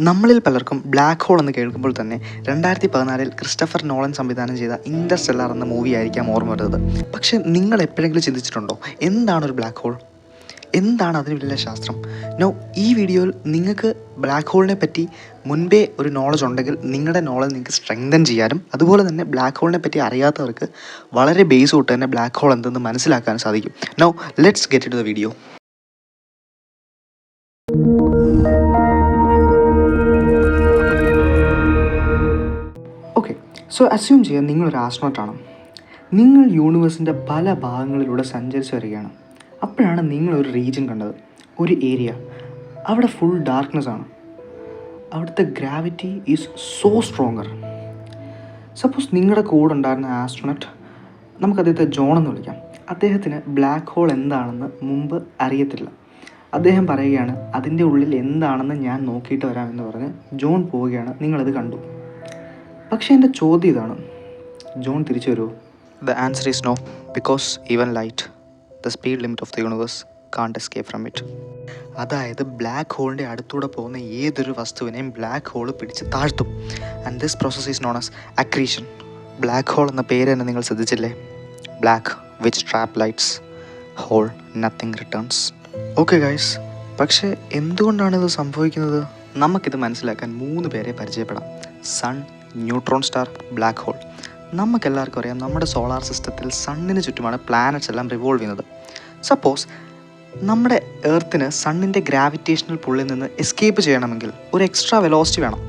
നമ്മളിൽ പലർക്കും black hole എന്ന് കേൾക്കുമ്പോൾ തന്നെ 2014 ക്രിസ്റ്റഫർ നോളൻ സംവിധാനം ചെയ്ത ഇൻ്റർസ്റ്റെല്ലാർ എന്ന മൂവി ആയിരിക്കാം ഓർമ്മ വരുന്നത്. പക്ഷേ നിങ്ങൾ എപ്പോഴെങ്കിലും ചിന്തിച്ചിട്ടുണ്ടോ എന്താണ് ഒരു ബ്ലാക്ക് ഹോൾ? എന്താണ് അതിന് വലിയ ശാസ്ത്രം? ഈ വീഡിയോയിൽ നിങ്ങൾക്ക് ബ്ലാക്ക് ഹോളിനെ പറ്റി മുൻപേ ഒരു നോളജ് ഉണ്ടെങ്കിൽ നിങ്ങളുടെ നോളജ് നിങ്ങൾക്ക് സ്ട്രെങ്തൻ ചെയ്യാനും അതുപോലെ തന്നെ ബ്ലാക്ക് ഹോളിനെ പറ്റി അറിയാത്തവർക്ക് വളരെ ബേസ് തൊട്ട് തന്നെ ബ്ലാക്ക് ഹോൾ എന്തെന്ന് മനസ്സിലാക്കാൻ സാധിക്കും. Let's get into the video. So assume ചെയ്യാൻ നിങ്ങളൊരു ആസ്ട്രോണോട്ടാണ്. നിങ്ങൾ യൂണിവേഴ്സിൻ്റെ പല ഭാഗങ്ങളിലൂടെ സഞ്ചരിച്ച് വരികയാണ്. അപ്പോഴാണ് നിങ്ങളൊരു റീജിയൻ കണ്ടത്, ഒരു ഏരിയ. അവിടെ ഫുൾ ഡാർക്ക്നെസ് ആണ്. അവിടുത്തെ gravity is so stronger. Suppose നിങ്ങളുടെ കൂടെ ഉണ്ടായിരുന്ന ആസ്ട്രോണറ്റ്, നമുക്ക് അദ്ദേഹത്തെ ജോൺ എന്ന് വിളിക്കാം. അദ്ദേഹത്തിന് ബ്ലാക്ക് ഹോൾ എന്താണെന്ന് മുമ്പ് അറിയത്തില്ല. അദ്ദേഹം പറയുകയാണ്, അതിൻ്റെ ഉള്ളിൽ എന്താണെന്ന് ഞാൻ നോക്കിയിട്ട് വരാമെന്ന് പറഞ്ഞ് ജോൺ പോവുകയാണ്. നിങ്ങളത് കണ്ടു. പക്ഷേ എൻ്റെ ചോദ്യം ഇതാണ്, ജോൺ തിരിച്ചു വരുമോ? The answer is no, because even light, the speed limit of the universe, can't escape from it. അതായത് ബ്ലാക്ക് ഹോളിൻ്റെ അടുത്തൂടെ പോകുന്ന ഏതൊരു വസ്തുവിനെയും ബ്ലാക്ക് ഹോൾ പിടിച്ച് താഴ്ത്തും. And this process is known as accretion. Black hole എന്ന പേര് തന്നെ നിങ്ങൾ ശ്രദ്ധിച്ചില്ലേ? Black which trap lights, hole nothing returns. Okay guys, പക്ഷേ എന്തുകൊണ്ടാണ് ഇത് സംഭവിക്കുന്നത്? നമുക്കിത് മനസ്സിലാക്കാൻ 3 പേരെ പരിചയപ്പെടാം. Sun, neutron star, black hole. നമുക്കെല്ലാവർക്കും അറിയാം, നമ്മുടെ സോളാർ സിസ്റ്റത്തിൽ സണ്ണിന് ചുറ്റുമാണ് പ്ലാനറ്റ്സ് എല്ലാം റിവോൾവ് ചെയ്യുന്നത്. സപ്പോസ് നമ്മുടെ എർത്തിന് സണ്ണിൻ്റെ ഗ്രാവിറ്റേഷണൽ പുള്ളിൽ നിന്ന് എസ്കേപ്പ് ചെയ്യണമെങ്കിൽ ഒരു എക്സ്ട്രാ വെലോസിറ്റി വേണം.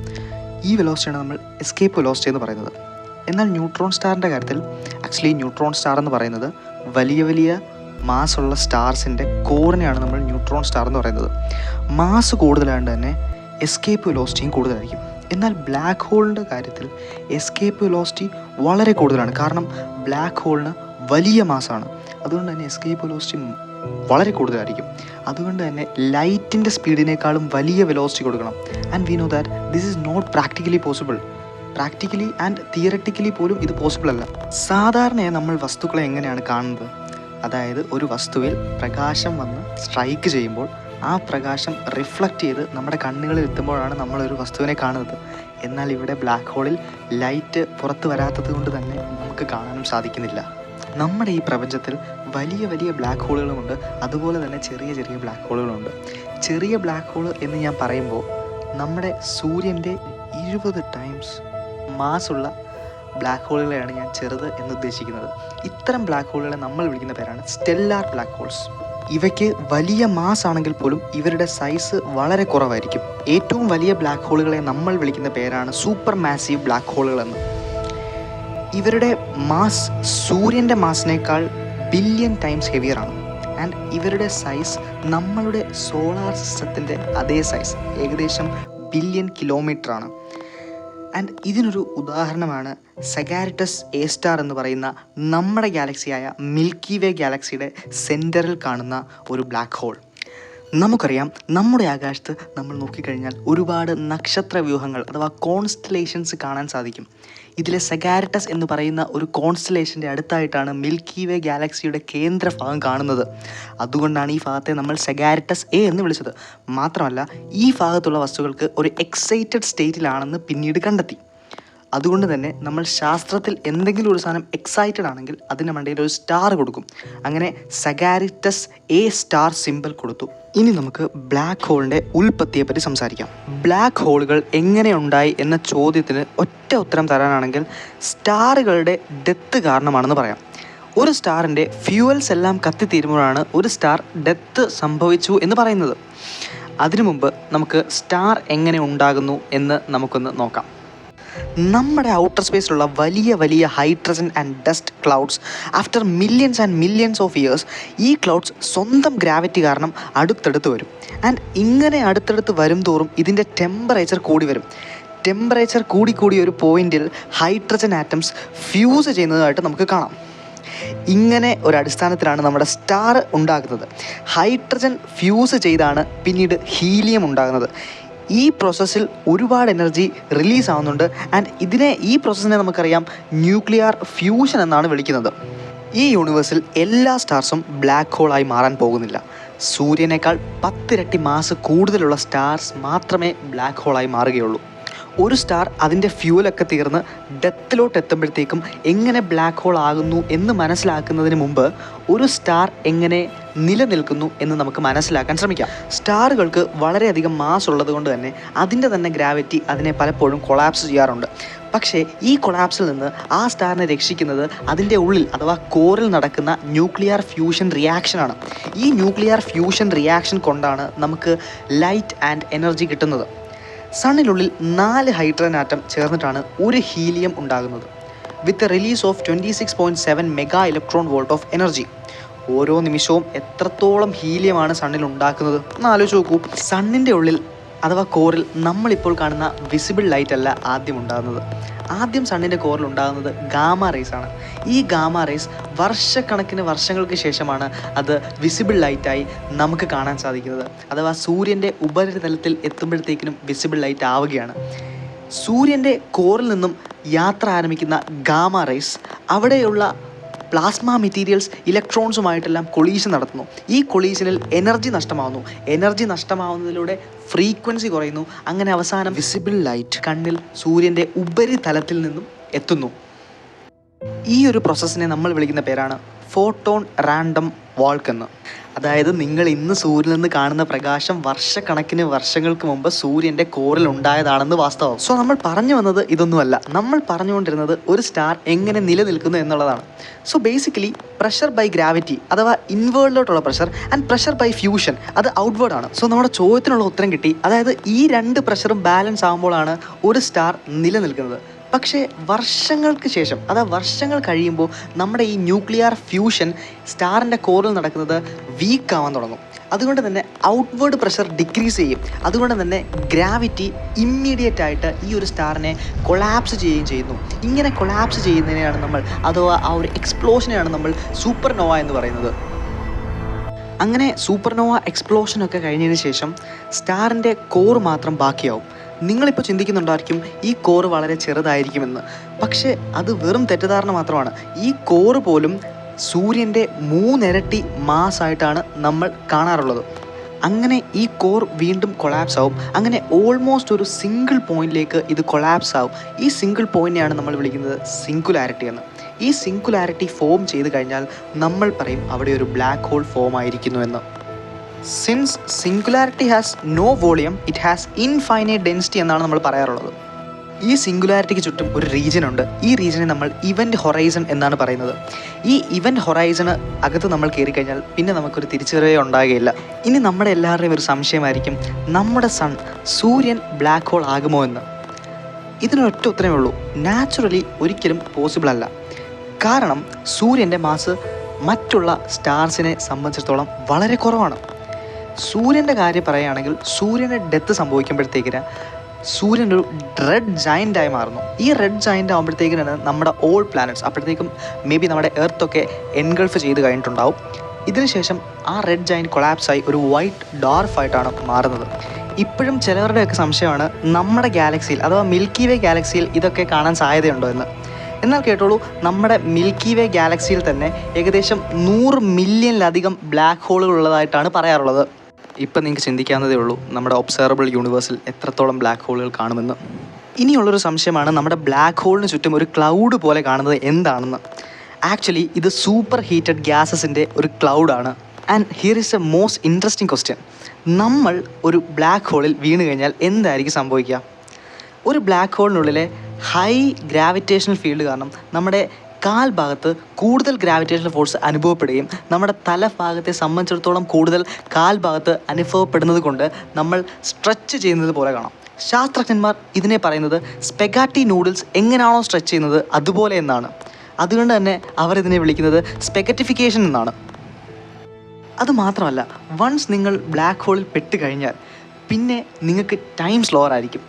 ഈ വെലോസിറ്റിയാണ് നമ്മൾ എസ്കേപ്പ് വെലോസിറ്റി എന്ന് പറയുന്നത്. എന്നാൽ ന്യൂട്രോൺ സ്റ്റാറിൻ്റെ കാര്യത്തിൽ ആക്ച്വലി ന്യൂട്രോൺ സ്റ്റാർ എന്ന് പറയുന്നത് വലിയ വലിയ മാസുള്ള സ്റ്റാർസിൻ്റെ കോറിനെയാണ് നമ്മൾ ന്യൂട്രോൺ സ്റ്റാർ എന്ന് പറയുന്നത്. മാസ് കൂടുതലായതുകൊണ്ട് തന്നെ എസ്കേപ്പ് വെലോസിറ്റിയും കൂടുതലായിരിക്കും. എന്നാൽ ബ്ലാക്ക് ഹോളിൻ്റെ കാര്യത്തിൽ എസ്കേപ്പ് വെലോസിറ്റി വളരെ കൂടുതലാണ്. കാരണം ബ്ലാക്ക് ഹോളിന് വലിയ മാസാണ്. അതുകൊണ്ട് തന്നെ എസ്കേപ്പ് വെലോസിറ്റി വളരെ കൂടുതലായിരിക്കും. അതുകൊണ്ട് തന്നെ ലൈറ്റിൻ്റെ സ്പീഡിനേക്കാളും വലിയ വെലോസിറ്റി കൊടുക്കണം. And we know that this is not practically possible. Practically and theoretically പോലും ഇത് പോസിബിൾ അല്ല. സാധാരണയായി നമ്മൾ വസ്തുക്കളെ എങ്ങനെയാണ് കാണുന്നത്? അതായത് ഒരു വസ്തുവിൽ പ്രകാശം വന്ന് സ്ട്രൈക്ക് ചെയ്യുമ്പോൾ ആ പ്രകാശം റിഫ്ലക്റ്റ് ചെയ്ത് നമ്മുടെ കണ്ണുകളിൽ എത്തുമ്പോഴാണ് നമ്മളൊരു വസ്തുവിനെ കാണുന്നത്. എന്നാൽ ഇവിടെ ബ്ലാക്ക് ഹോളിൽ ലൈറ്റ് പുറത്ത് വരാത്തത് കൊണ്ട് തന്നെ നമുക്ക് കാണാനും സാധിക്കുന്നില്ല. നമ്മുടെ ഈ പ്രപഞ്ചത്തിൽ വലിയ വലിയ ബ്ലാക്ക് ഹോളുകളുമുണ്ട്, അതുപോലെ തന്നെ ചെറിയ ചെറിയ ബ്ലാക്ക് ഹോളുകളുണ്ട്. ചെറിയ ബ്ലാക്ക് ഹോൾ എന്ന് ഞാൻ പറയുമ്പോൾ നമ്മുടെ സൂര്യൻ്റെ 20 ടൈംസ് മാസുള്ള ബ്ലാക്ക് ഹോളുകളെയാണ് ഞാൻ ചെറുത് എന്ന് ഉദ്ദേശിക്കുന്നത്. ഇത്തരം ബ്ലാക്ക് ഹോളുകളെ നമ്മൾ വിളിക്കുന്ന പേരാണ് സ്റ്റെല്ലാർ ബ്ലാക്ക് ഹോൾസ്. ഇവയ്ക്ക് വലിയ മാസ് ആണെങ്കിൽ പോലും ഇവരുടെ സൈസ് വളരെ കുറവായിരിക്കും. ഏറ്റവും വലിയ ബ്ലാക്ക് ഹോളുകളെ നമ്മൾ വിളിക്കുന്ന പേരാണ് സൂപ്പർ മാസീവ് ബ്ലാക്ക് ഹോളുകളെന്ന്. ഇവരുടെ മാസ് സൂര്യൻ്റെ മാസിനേക്കാൾ ബില്യൺ ടൈംസ് ഹെവിയർ ആണ്. ആൻഡ് ഇവരുടെ സൈസ് നമ്മളുടെ സോളാർ സിസ്റ്റത്തിൻ്റെ അതേ സൈസ്, ഏകദേശം ബില്യൺ കിലോമീറ്റർ ആണ്. ആൻഡ് ഇതിനൊരു ഉദാഹരണമാണ് സഗാരിറ്റസ് എ സ്റ്റാർ എന്ന് പറയുന്ന നമ്മുടെ ഗാലക്സിയായ മിൽക്കി വേ ഗാലക്സിയുടെ സെൻറ്ററിൽ കാണുന്ന ഒരു ബ്ലാക്ക് ഹോൾ. നമുക്കറിയാം, നമ്മുടെ ആകാശത്ത് നമ്മൾ നോക്കിക്കഴിഞ്ഞാൽ ഒരുപാട് നക്ഷത്ര വ്യൂഹങ്ങൾ അഥവാ കോൺസ്റ്റലേഷൻസ് കാണാൻ സാധിക്കും. ഇതിലെ സഗാരിറ്റസ് എന്ന് പറയുന്ന ഒരു കോൺസ്റ്റലേഷൻ്റെ അടുത്തായിട്ടാണ് മിൽക്കി വേ ഗാലക്സിയുടെ കേന്ദ്ര ഭാഗം കാണുന്നത്. അതുകൊണ്ടാണ് ഈ ഭാഗത്തെ നമ്മൾ സഗാരിറ്റസ് എ എന്ന് വിളിച്ചത്. മാത്രമല്ല, ഈ ഭാഗത്തുള്ള വസ്തുക്കൾക്ക് ഒരു എക്സൈറ്റഡ് സ്റ്റേറ്റിലാണെന്ന് പിന്നീട് കണ്ടെത്തി. അതുകൊണ്ട് തന്നെ നമ്മൾ ശാസ്ത്രത്തിൽ എന്തെങ്കിലും ഒരു സാധനം എക്സൈറ്റഡ് ആണെങ്കിൽ അതിൻ്റെ മണ്ടയിൽ ഒരു സ്റ്റാർ കൊടുക്കും. അങ്ങനെ സഗാരിറ്റസ് എ സ്റ്റാർ സിമ്പിൾ കൊടുത്തു. ഇനി നമുക്ക് ബ്ലാക്ക് ഹോളിൻ്റെ ഉൽപ്പത്തിയെപ്പറ്റി സംസാരിക്കാം. ബ്ലാക്ക് ഹോളുകൾ എങ്ങനെ ഉണ്ടായി എന്ന ചോദ്യത്തിന് ഒറ്റ ഉത്തരം തരാനാണെങ്കിൽ സ്റ്റാറുകളുടെ ഡെത്ത് കാരണമാണെന്ന് പറയാം. ഒരു സ്റ്റാറിൻ്റെ ഫ്യൂവൽസ് എല്ലാം കത്തിത്തീരുമ്പോഴാണ് ഒരു സ്റ്റാർ ഡെത്ത് സംഭവിച്ചു എന്ന് പറയുന്നത്. അതിനു മുമ്പ് നമുക്ക് സ്റ്റാർ എങ്ങനെ ഉണ്ടാകുന്നു എന്ന് നമുക്കൊന്ന് നോക്കാം. നമ്മുടെ ഔട്ടർ സ്പേസിലുള്ള വലിയ വലിയ hydrogen and dust clouds after millions and millions of years ഈ ക്ലൗഡ്സ് സ്വന്തം ഗ്രാവിറ്റി കാരണം അടുത്തടുത്ത് വരും. ആൻഡ് ഇങ്ങനെ അടുത്തടുത്ത് വരും തോറും ഇതിൻ്റെ ടെമ്പറേച്ചർ കൂടി വരും. ടെമ്പറേച്ചർ കൂടി ഒരു പോയിന്റിൽ ഹൈഡ്രജൻ ആറ്റംസ് ഫ്യൂസ് ചെയ്യുന്നതായിട്ട് നമുക്ക് കാണാം. ഇങ്ങനെ ഒരു അടിസ്ഥാനത്തിലാണ് നമ്മുടെ സ്റ്റാർ ഉണ്ടാകുന്നത്. ഹൈഡ്രജൻ ഫ്യൂസ് ചെയ്താണ് പിന്നീട് ഹീലിയം ഉണ്ടാകുന്നത്. ഈ പ്രോസസ്സിൽ ഒരുപാട് എനർജി റിലീസ് ആവുന്നുണ്ട്. ആൻഡ് ഈ പ്രോസസ്സിനെ നമുക്കറിയാം ന്യൂക്ലിയർ ഫ്യൂഷൻ എന്നാണ് വിളിക്കുന്നത്. ഈ യൂണിവേഴ്സിൽ എല്ലാ സ്റ്റാർസും ബ്ലാക്ക് ഹോളായി മാറാൻ പോകുന്നില്ല. സൂര്യനേക്കാൾ 10 ഇരട്ടി മാസ് കൂടുതലുള്ള സ്റ്റാർസ് മാത്രമേ ബ്ലാക്ക് ഹോളായി മാറുകയുള്ളൂ. ഒരു സ്റ്റാർ അതിൻ്റെ ഫ്യൂലൊക്കെ തീർന്ന് ഡെത്തിലോട്ട് എത്തുമ്പോഴത്തേക്കും എങ്ങനെ ബ്ലാക്ക് ഹോൾ ആകുന്നു എന്ന് മനസ്സിലാക്കുന്നതിന് മുമ്പ് ഒരു സ്റ്റാർ എങ്ങനെ നിലനിൽക്കുന്നു എന്ന് നമുക്ക് മനസ്സിലാക്കാൻ ശ്രമിക്കാം. സ്റ്റാറുകൾക്ക് വളരെയധികം മാസ് ഉള്ളത് കൊണ്ട് തന്നെ അതിൻ്റെ തന്നെ ഗ്രാവിറ്റി അതിനെ പലപ്പോഴും കൊളാപ്സ് ചെയ്യാറുണ്ട്. പക്ഷേ ഈ കൊളാപ്സിൽ നിന്ന് ആ സ്റ്റാറിനെ രക്ഷിക്കുന്നത് അതിൻ്റെ ഉള്ളിൽ അഥവാ കോറിൽ നടക്കുന്ന ന്യൂക്ലിയർ ഫ്യൂഷൻ റിയാക്ഷനാണ്. ഈ ന്യൂക്ലിയർ ഫ്യൂഷൻ റിയാക്ഷൻ കൊണ്ടാണ് നമുക്ക് ലൈറ്റ് ആൻഡ് എനർജി കിട്ടുന്നത്. സണ്ണിനുള്ളിൽ 4 ഹൈഡ്രജൻ ആറ്റം ചേർന്നിട്ടാണ് ഒരു ഹീലിയം ഉണ്ടാകുന്നത് with release of 26.7 mega electron volt of energy. ഓരോ നിമിഷവും എത്രത്തോളം ഹീലിയമാണ് സണ്ണിൽ ഉണ്ടാക്കുന്നത് എന്ന് ആലോചിച്ച് നോക്കൂ. സണ്ണിൻ്റെ ഉള്ളിൽ അഥവാ കോറിൽ നമ്മളിപ്പോൾ കാണുന്ന വിസിബിൾ ലൈറ്റ് അല്ല ആദ്യം ഉണ്ടാകുന്നത്. ആദ്യം സണ്ണിൻ്റെ കോറിൽ ഉണ്ടാകുന്നത് ഗാമ റേസ് ആണ്. ഈ ഗാമ റേസ് വർഷക്കണക്കിന് വർഷങ്ങൾക്ക് ശേഷമാണ് അത് വിസിബിൾ ലൈറ്റായി നമുക്ക് കാണാൻ സാധിക്കുന്നത്. അഥവാ സൂര്യൻ്റെ ഉപരിതലത്തിൽ എത്തുമ്പോഴത്തേക്കിനും വിസിബിൾ ലൈറ്റ് ആവുകയാണ്. സൂര്യൻ്റെ കോറിൽ നിന്നും യാത്ര ആരംഭിക്കുന്ന ഗാമ റേസ് അവിടെയുള്ള പ്ലാസ്മ മെറ്റീരിയൽസ് ഇലക്ട്രോൺസുമായിട്ടെല്ലാം കൊളീഷൻ നടത്തുന്നു. ഈ കൊളീഷനിൽ എനർജി നഷ്ടമാവുന്നു. എനർജി നഷ്ടമാവുന്നതിലൂടെ ഫ്രീക്വൻസി കുറയുന്നു. അങ്ങനെ അവസാനം വിസിബിൾ ലൈറ്റ് കണ്ണിൽ സൂര്യൻ്റെ ഉപരിതലത്തിൽ നിന്നും എത്തുന്നു. ഈ ഒരു പ്രോസസ്സിനെ നമ്മൾ വിളിക്കുന്ന പേരാണ് ഫോട്ടോൺ റാൻഡം വാൾക്ക് എന്ന്. അതായത് നിങ്ങൾ ഇന്ന് സൂര്യനിൽ നിന്ന് കാണുന്ന പ്രകാശം വർഷക്കണക്കിന് വർഷങ്ങൾക്ക് മുമ്പ് സൂര്യൻ്റെ കോറിൽ ഉണ്ടായതാണെന്ന് വാസ്തവം. സോ നമ്മൾ പറഞ്ഞു വന്നത് ഇതൊന്നുമല്ല. നമ്മൾ പറഞ്ഞുകൊണ്ടിരുന്നത് ഒരു സ്റ്റാർ എങ്ങനെ നിലനിൽക്കുന്നു എന്നുള്ളതാണ്. So basically pressure by gravity അഥവാ ഇൻവേർഡിലോട്ടുള്ള pressure and pressure by fusion അത് ഔട്ട്വേർഡാണ്. സോ നമ്മുടെ ചോദ്യത്തിനുള്ള ഉത്തരം കിട്ടി. അതായത് ഈ 2 പ്രഷറും ബാലൻസ് ആകുമ്പോഴാണ് ഒരു സ്റ്റാർ നിലനിൽക്കുന്നത്. പക്ഷേ വർഷങ്ങൾക്ക് ശേഷം അതായത് വർഷങ്ങൾ കഴിയുമ്പോൾ നമ്മുടെ ഈ ന്യൂക്ലിയർ ഫ്യൂഷൻ സ്റ്റാറിൻ്റെ കോറിൽ നടക്കുന്നത് വീക്ക് ആവാൻ തുടങ്ങും. അതുകൊണ്ട് തന്നെ ഔട്ട്വേർഡ് പ്രഷർ ഡിക്രീസ് ചെയ്യും. അതുകൊണ്ട് തന്നെ ഗ്രാവിറ്റി ഇമ്മീഡിയറ്റ് ആയിട്ട് ഈ ഒരു സ്റ്റാറിനെ കൊളാപ്സ് ചെയ്യുകയും ചെയ്യുന്നു. ഇങ്ങനെ കൊളാപ്സ് ചെയ്യുന്നതിനെയാണ് നമ്മൾ അഥവാ ആ ഒരു എക്സ്പ്ലോഷനെയാണ് നമ്മൾ സൂപ്പർനോവ എന്ന് പറയുന്നത്. അങ്ങനെ സൂപ്പർനോവ എക്സ്പ്ലോഷനൊക്കെ കഴിഞ്ഞതിന് ശേഷം സ്റ്റാറിൻ്റെ കോർ മാത്രം ബാക്കിയാവും. നിങ്ങളിപ്പോൾ ചിന്തിക്കുന്നുണ്ടായിരിക്കും ഈ കോറ് വളരെ ചെറുതായിരിക്കുമെന്ന്. പക്ഷേ അത് വെറും തെറ്റിദ്ധാരണ മാത്രമാണ്. ഈ കോറ് പോലും സൂര്യൻ്റെ 3 ഇരട്ടി മാസായിട്ടാണ് നമ്മൾ കാണാറുള്ളത്. അങ്ങനെ ഈ കോർ വീണ്ടും കൊളാപ്സ് ആവും. അങ്ങനെ ഓൾമോസ്റ്റ് ഒരു സിംഗിൾ പോയിന്റിലേക്ക് ഇത് കൊളാപ്സ് ആവും. ഈ സിംഗിൾ പോയിന്റിനെയാണ് നമ്മൾ വിളിക്കുന്നത് സിംഗുലാരിറ്റി എന്ന്. ഈ സിംഗുലാരിറ്റി ഫോം ചെയ്ത് കഴിഞ്ഞാൽ നമ്മൾ പറയും അവിടെ ഒരു ബ്ലാക്ക് ഹോൾ ഫോം ആയിരിക്കുന്നു എന്ന്. Since singularity has no volume it has infinite density എന്നാണ് നമ്മൾ പറയാറുള്ളത്. ഈ സിംഗുലാരിറ്റിക്ക് ചുറ്റും ഒരു റീജിയൻ ഉണ്ട്. ഈ റീജിയനെ നമ്മൾ ഇവൻറ്റ് ഹൊറൈസൺ എന്നാണ് പറയുന്നത്. ഈ ഇവൻറ്റ് ഹൊറൈസണ് അകത്ത് നമ്മൾ കയറിക്കഴിഞ്ഞാൽ പിന്നെ നമുക്കൊരു തിരിച്ചറിവേ ഉണ്ടാകുകയില്ല. ഇനി നമ്മുടെ എല്ലാവരുടെയും ഒരു സംശയമായിരിക്കും, നമ്മുടെ സൂര്യൻ ബ്ലാക്ക് ഹോൾ ആകുമോ എന്ന്. ഇതിനൊറ്റ ഉത്തരമേ ഉള്ളൂ, നാച്ചുറലി ഒരിക്കലും പോസിബിൾ അല്ല. കാരണം സൂര്യൻ്റെ മാസ് മറ്റുള്ള സ്റ്റാർസിനെ സംബന്ധിച്ചിടത്തോളം വളരെ കുറവാണ്. സൂര്യൻ്റെ കാര്യം പറയുകയാണെങ്കിൽ സൂര്യൻ്റെ ഡെത്ത് സംഭവിക്കുമ്പോഴത്തേക്കിന് സൂര്യൻ ഒരു റെഡ് ജയൻ്റായി മാറുന്നു. ഈ റെഡ് ജയൻ്റ് ആകുമ്പോഴത്തേക്കിനാണ് നമ്മുടെ ഓൾ പ്ലാനറ്റ്സ് അപ്പോഴത്തേക്കും മേ ബി നമ്മുടെ എർത്ത് എൻഗൾഫ് ചെയ്ത് കഴിഞ്ഞിട്ടുണ്ടാവും. ഇതിനുശേഷം ആ റെഡ് ജയൻ്റ് കൊളാപ്സായി ഒരു വൈറ്റ് ഡോർഫായിട്ടാണ് മാറുന്നത്. ഇപ്പോഴും ചിലവരുടെയൊക്കെ സംശയമാണ് നമ്മുടെ ഗാലക്സിയിൽ അഥവാ മിൽക്കി വേ ഗാലക്സിയിൽ ഇതൊക്കെ കാണാൻ സാധ്യതയുണ്ടോ എന്ന്. എന്നാൽ കേട്ടോളൂ, നമ്മുടെ മിൽക്കി വേ ഗാലക്സിയിൽ തന്നെ ഏകദേശം 100 മില്യണിലധികം ബ്ലാക്ക് ഹോളുകൾ ഉള്ളതായിട്ടാണ് പറയാറുള്ളത്. ഇപ്പം നിങ്ങൾക്ക് ചിന്തിക്കാവുന്നതേ ഉള്ളൂ നമ്മുടെ ഒബ്സർവബിൾ യൂണിവേഴ്സിൽ എത്രത്തോളം ബ്ലാക്ക് ഹോളുകൾ കാണുമെന്ന്. ഇനിയുള്ളൊരു സംശയമാണ് നമ്മുടെ ബ്ലാക്ക് ഹോളിന് ചുറ്റും ഒരു ക്ലൗഡ് പോലെ കാണുന്നത് എന്താണെന്ന്. ആക്ച്വലി ഇത് സൂപ്പർ ഹീറ്റഡ് ഗ്യാസസിൻ്റെ ഒരു ക്ലൗഡാണ്. And here is a most interesting question. നമ്മൾ ഒരു ബ്ലാക്ക് ഹോളിൽ വീണ് കഴിഞ്ഞാൽ എന്തായിരിക്കും സംഭവിക്കുക? ഒരു ബ്ലാക്ക് ഹോളിനുള്ളിലെ ഹൈ ഗ്രാവിറ്റേഷണൽ ഫീൽഡ് കാരണം നമ്മുടെ കാൽഭാഗത്ത് കൂടുതൽ ഗ്രാവിറ്റേഷണൽ ഫോഴ്സ് അനുഭവപ്പെടുകയും നമ്മുടെ തലഭാഗത്തെ സംബന്ധിച്ചിടത്തോളം കൂടുതൽ കാൽഭാഗത്ത് അനുഭവപ്പെടുന്നത് കൊണ്ട് നമ്മൾ സ്ട്രെച്ച് ചെയ്യുന്നത് പോലെ കാണാം. ശാസ്ത്രജ്ഞന്മാർ ഇതിനെ പറയുന്നത് സ്പെഗാറ്റി നൂഡിൽസ് എങ്ങനെയാണോ സ്ട്രെച്ച് ചെയ്യുന്നത് അതുപോലെ എന്നാണ്. അതുകൊണ്ട് തന്നെ അവർ ഇതിനെ വിളിക്കുന്നത് സ്പെഗറ്റിഫിക്കേഷൻ എന്നാണ്. അതുമാത്രമല്ല, വൺസ് നിങ്ങൾ ബ്ലാക്ക് ഹോളിൽ പെട്ട് കഴിഞ്ഞാൽ പിന്നെ നിങ്ങൾക്ക് ടൈം സ്ലോവർ ആയിരിക്കും.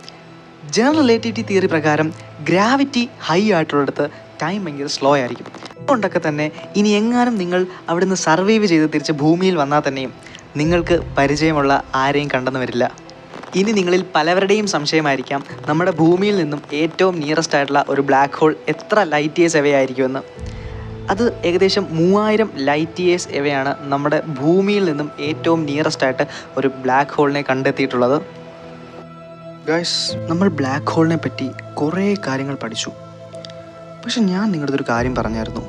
ജനറൽ റിലേറ്റിവിറ്റി തിയറി പ്രകാരം ഗ്രാവിറ്റി ഹൈ ആയിട്ടുള്ളിടത്ത് ടൈം ഭയങ്കര സ്ലോ ആയിരിക്കും. അതുകൊണ്ടൊക്കെ തന്നെ ഇനി എങ്ങാനും നിങ്ങൾ അവിടുന്ന് സർവൈവ് ചെയ്ത് തിരിച്ച് ഭൂമിയിൽ വന്നാൽ തന്നെയും നിങ്ങൾക്ക് പരിചയമുള്ള ആരെയും കണ്ടെന്ന് വരില്ല. ഇനി നിങ്ങളിൽ പലവരുടെയും സംശയമായിരിക്കാം നമ്മുടെ ഭൂമിയിൽ നിന്നും ഏറ്റവും നിയറസ്റ്റ് ആയിട്ടുള്ള ഒരു ബ്ലാക്ക് ഹോൾ എത്ര ലൈറ്റ് ഇയേഴ്സ് അവേ ആയിരിക്കുമെന്ന്. അത് ഏകദേശം 3000 ലൈറ്റ് ഇയേഴ്സ് എവയാണ് നമ്മുടെ ഭൂമിയിൽ നിന്നും ഏറ്റവും നിയറസ്റ്റ് ഒരു ബ്ലാക്ക് ഹോളിനെ കണ്ടെത്തിയിട്ടുള്ളത്. ഗൈസ്, നമ്മൾ ബ്ലാക്ക് ഹോളിനെ പറ്റി കുറേ കാര്യങ്ങൾ പഠിച്ചു. പക്ഷെ ഞാൻ നിങ്ങളുടെ അടുത്തൊരു കാര്യം പറഞ്ഞായിരുന്നു.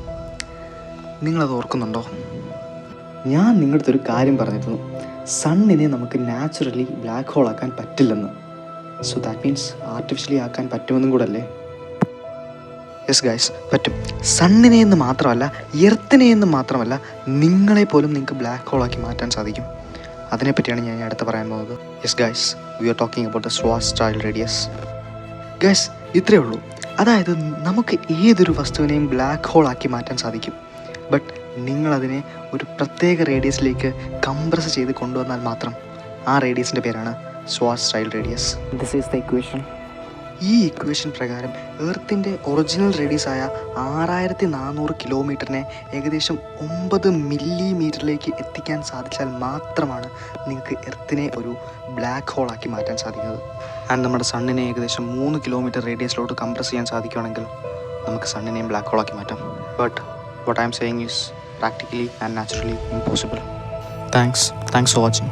നിങ്ങളത് ഓർക്കുന്നുണ്ടോ? ഞാൻ നിങ്ങളുടെ അടുത്തൊരു കാര്യം പറഞ്ഞിരുന്നു. സണ്ണിനെ നമുക്ക് നാച്ചുറലി ബ്ലാക്ക് ഹോൾ ആക്കാൻ പറ്റില്ലെന്ന്. സോ ദാറ്റ് മീൻസ് ആർട്ടിഫിഷ്യലി ആക്കാൻ പറ്റുമെന്നും കൂടെ അല്ലേ? യെസ് ഗൈസ്, പറ്റും. സണ്ണിനെ എന്ന് മാത്രമല്ല, എർത്തിനെ എന്ന് മാത്രമല്ല, നിങ്ങളെപ്പോലും നിങ്ങൾക്ക് ബ്ലാക്ക് ഹോളാക്കി മാറ്റാൻ സാധിക്കും. അതിനെപ്പറ്റിയാണ് ഞാൻ അടുത്ത് പറയാൻ പോകുന്നത്. Yes guys, we are talking about the സ്വാസ്-ചൈൽഡ് റേഡിയസ്. ഗൈസ്, ഇത്രയേ ഉള്ളൂ. അതായത് നമുക്ക് ഏതൊരു വസ്തുവിനെയും ബ്ലാക്ക് ഹോൾ ആക്കി മാറ്റാൻ സാധിക്കും. ബട്ട് നിങ്ങളതിനെ ഒരു പ്രത്യേക റേഡിയസിലേക്ക് കംപ്രസ് ചെയ്ത് കൊണ്ടുവന്നാൽ മാത്രം ആ റേഡിയസിൻ്റെ പേരാണ് സ്വാസ്-ചൈൽഡ് radius. This is the equation. ഈ ഇക്വേഷൻ പ്രകാരം എർത്തിൻ്റെ ഒറിജിനൽ റേഡിയസായ 6400 കിലോമീറ്ററിനെ ഏകദേശം 9 മില്ലിമീറ്ററിലേക്ക് എത്തിക്കാൻ സാധിച്ചാൽ മാത്രമാണ് നിങ്ങൾക്ക് എർത്തിനെ ഒരു ബ്ലാക്ക് ഹോളാക്കി മാറ്റാൻ സാധിക്കുന്നത്. ആൻഡ് നമ്മുടെ സണ്ണിനെ ഏകദേശം 3 കിലോമീറ്റർ റേഡിയസിലോട്ട് കംപ്രസ് ചെയ്യാൻ സാധിക്കുകയാണെങ്കിൽ നമുക്ക് സണ്ണിനെയും ബ്ലാക്ക് ഹോളാക്കി മാറ്റാം. But what I am saying is practically and naturally impossible. Thanks for watching.